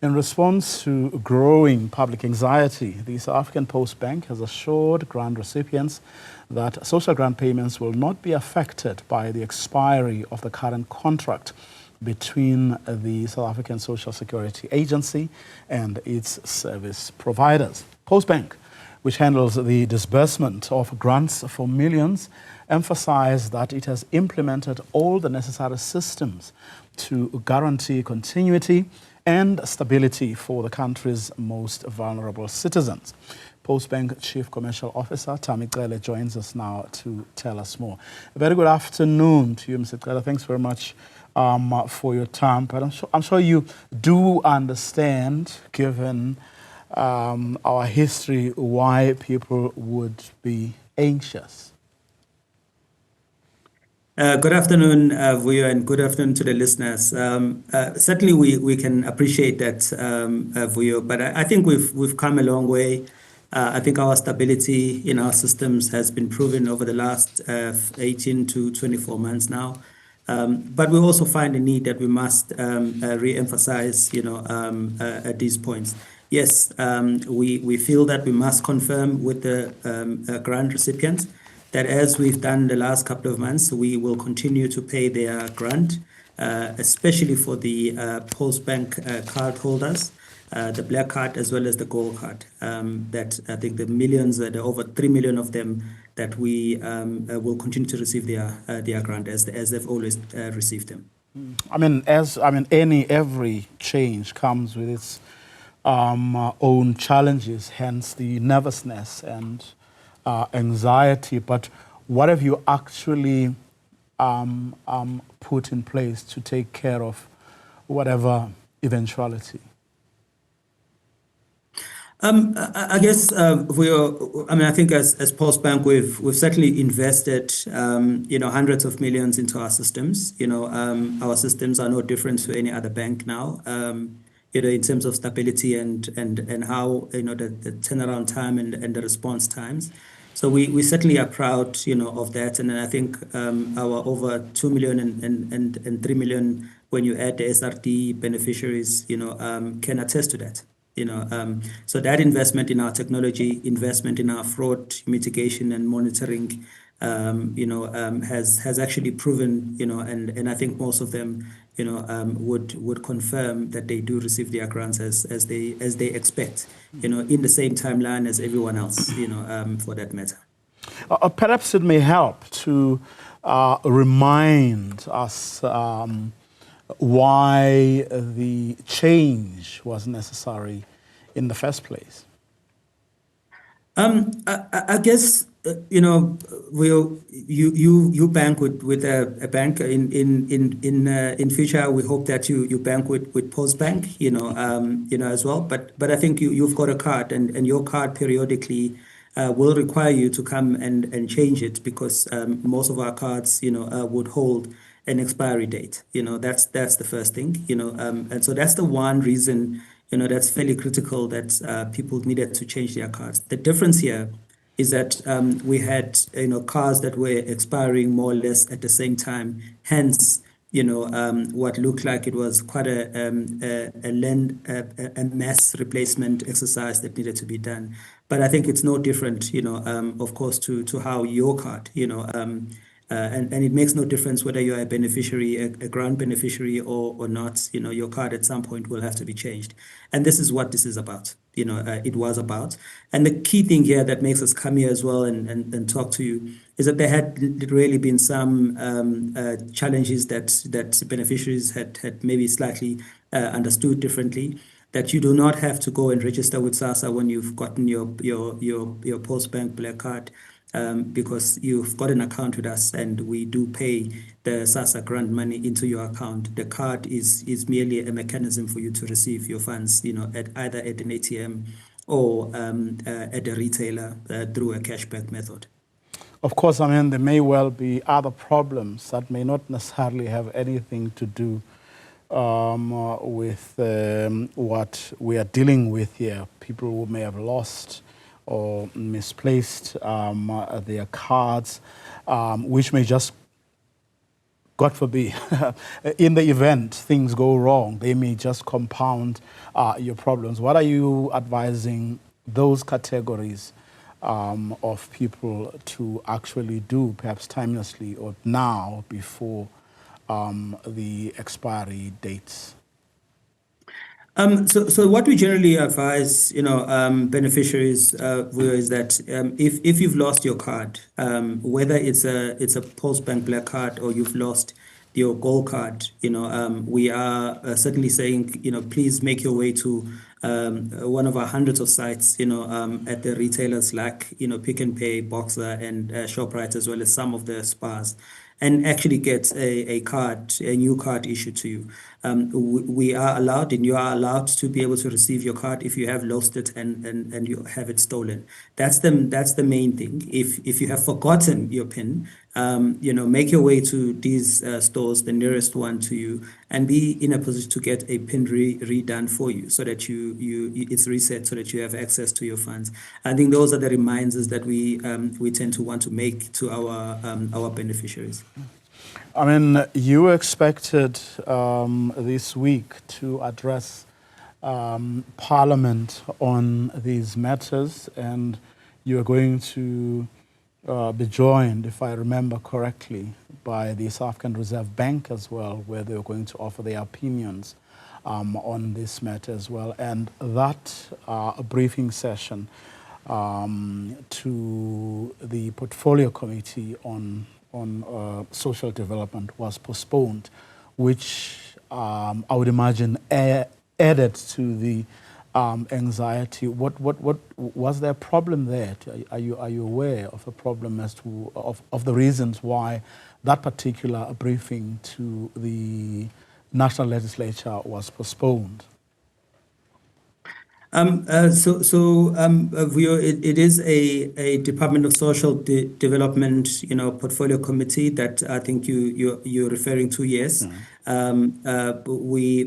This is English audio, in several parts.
In response to growing public anxiety, the South African Postbank has assured grant recipients that social grant payments will not be affected by the expiry of the current contract between the South African Social Security Agency and its service providers. Postbank, which handles the disbursement of grants for millions, emphasized that it has implemented all the necessary systems to guarantee continuity and stability for the country's most vulnerable citizens. Postbank Chief Commercial Officer Thami Cele joins us now to tell us more. A very good afternoon to you, Mr. Cele. Thanks very much for your time. But I'm sure you do understand, given our history, why people would be anxious. Good afternoon, Vuyo, and good afternoon to the listeners. Certainly, we can appreciate that, Vuyo, but I think we've come a long way. I think our stability in our systems has been proven over the last 18 to 24 months now. But we also find the need that we must re-emphasize, at these points. Yes, we feel that we must confirm with the grant recipients that as we've done the last couple of months, we will continue to pay their grant, especially for the Postbank card holders, the black card as well as the gold card. That I think the millions, there are over 3 million of them, that we will continue to receive their grant as they've always received them. Every change comes with its own challenges, hence the nervousness and anxiety. But what have you actually put in place to take care of whatever eventuality? I guess I think as Postbank we've certainly invested hundreds of millions into our systems. Our systems are no different to any other bank now. In terms of stability and how the turnaround time and the response times. So we certainly are proud of that, and I think our over 2 million and 3 million, when you add the SRD beneficiaries, can attest to that. So that investment in our technology, investment in our fraud mitigation and monitoring, has actually proven, and I think most of them, would confirm that they do receive their grants as they expect, in the same timeline as everyone else, for that matter. Perhaps it may help to remind us why the change was necessary in the first place. I guess you bank with a bank in future. We hope that you bank with Postbank, as well. But I think you've got a card, and your card periodically will require you to come and change it, because most of our cards would hold an expiry date. That's the first thing. And so that's the one reason that's fairly critical, that people needed to change their cards. The difference here is that we had cards that were expiring more or less at the same time. Hence, what looked like it was quite a mass replacement exercise that needed to be done. But I think it's no different, of course, to how your card, and it makes no difference whether you're a beneficiary, a grant beneficiary or not. Your card at some point will have to be changed. And this is what this is about. It was about. And the key thing here that makes us come here as well and talk to you is that there had really been some challenges that beneficiaries had maybe slightly understood differently. That you do not have to go and register with SASSA when you've gotten your Postbank Black Card, because you've got an account with us and we do pay the SASSA grant money into your account. The card is merely a mechanism for you to receive your funds, at either at an ATM or at a retailer through a cashback method. Of course, there may well be other problems that may not necessarily have anything to do with what we are dealing with here. People who may have lost or misplaced their cards, which may just God forbid, in the event things go wrong, they may just compound your problems. What are you advising those categories of people to actually do, perhaps timelessly or now before the expiry dates? So what we generally advise, beneficiaries is that if you've lost your card, whether it's a Postbank Black card or you've lost your gold card, we are certainly saying, please make your way to one of our hundreds of sites, at the retailers like, Pick n Pay, Boxer, and ShopRite, as well as some of the spas, and actually get a new card issued to you. We are allowed, and you are allowed to be able to receive your card if you have lost it and you have it stolen. That's the main thing. If you have forgotten your PIN, make your way to these stores, the nearest one to you, and be in a position to get a PIN redone for you, so that it's reset, so that you have access to your funds. I think those are the reminders that we tend to want to make to our beneficiaries. I mean, you expected this week to address Parliament on these matters, and you're going to be joined, if I remember correctly, by the South African Reserve Bank as well, where they're going to offer their opinions on this matter as well. And that briefing session to the Portfolio Committee on Social Development was postponed, which I would imagine added to the anxiety. What was there a problem there? Are you aware of a problem as to of the reasons why that particular briefing to the National Legislature was postponed? It is a Department of Social Development, Portfolio Committee that I think you're referring to. Yes,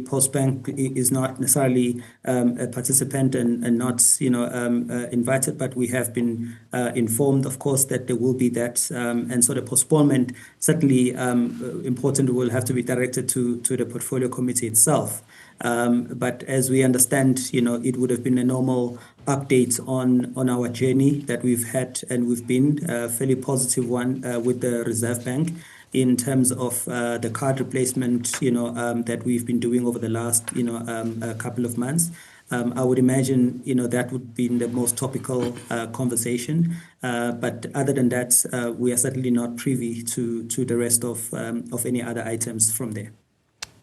Postbank is not necessarily a participant and not invited, but we have been informed, of course, that there will be that, and so the postponement certainly important will have to be directed to the Portfolio Committee itself. But as we understand, it would have been a normal update on our journey that we've had, and we've been a fairly positive one with the Reserve Bank in terms of the card replacement, that we've been doing over the last, couple of months. I would imagine, that would be the most topical conversation. But other than that, we are certainly not privy to the rest of any other items from there.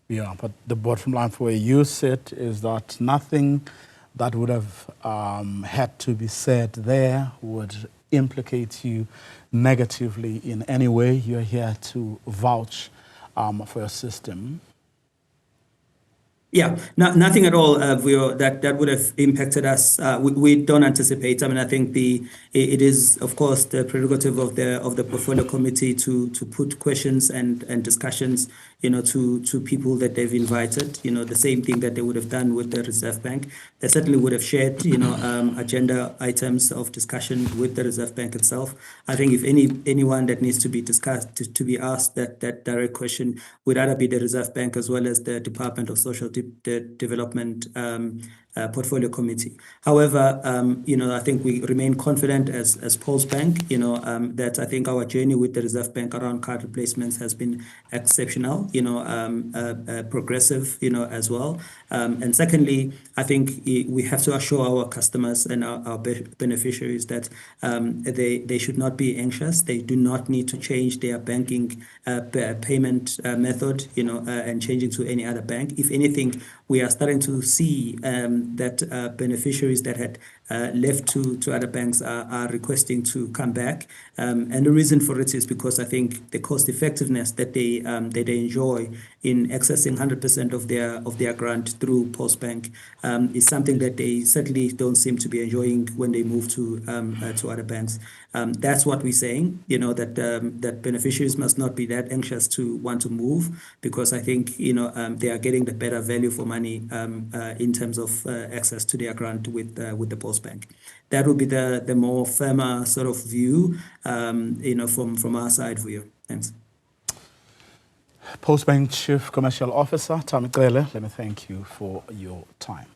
Yeah, but the bottom line for where you sit is that nothing that would have had to be said there would implicate you negatively in any way. You're here to vouch for your system. Yeah, nothing at all, that would have impacted us. We don't anticipate. I mean, I think it is, of course, the prerogative of the Portfolio Committee to put questions and discussions, to people that they've invited. The same thing that they would have done with the Reserve Bank. They certainly would have shared, agenda items of discussion with the Reserve Bank itself. I think if anyone that needs to be discussed, to be asked that direct question, would either be the Reserve Bank as well as the Department of Social Development Portfolio Committee. However, I think we remain confident as Postbank, that I think our journey with the Reserve Bank around card replacements has been exceptional, progressive, as well. And secondly, I think we have to assure our customers and our beneficiaries that they should not be anxious. They do not need to change their banking payment method, and changing to any other bank. If anything, we are starting to see that beneficiaries that had left to other banks are requesting to come back. And the reason for it is because I think the cost effectiveness that they enjoy in accessing 100% of their grant through Postbank is something that they certainly don't seem to be enjoying when they move to other banks. That's what we're saying, that beneficiaries must not be that anxious to want to move, because I think, they are getting the better value for money in terms of access to their grant with the Postbank. That would be the more firmer sort of view, from our side for you. Thanks. Postbank Chief Commercial Officer, Thami, let me thank you for your time.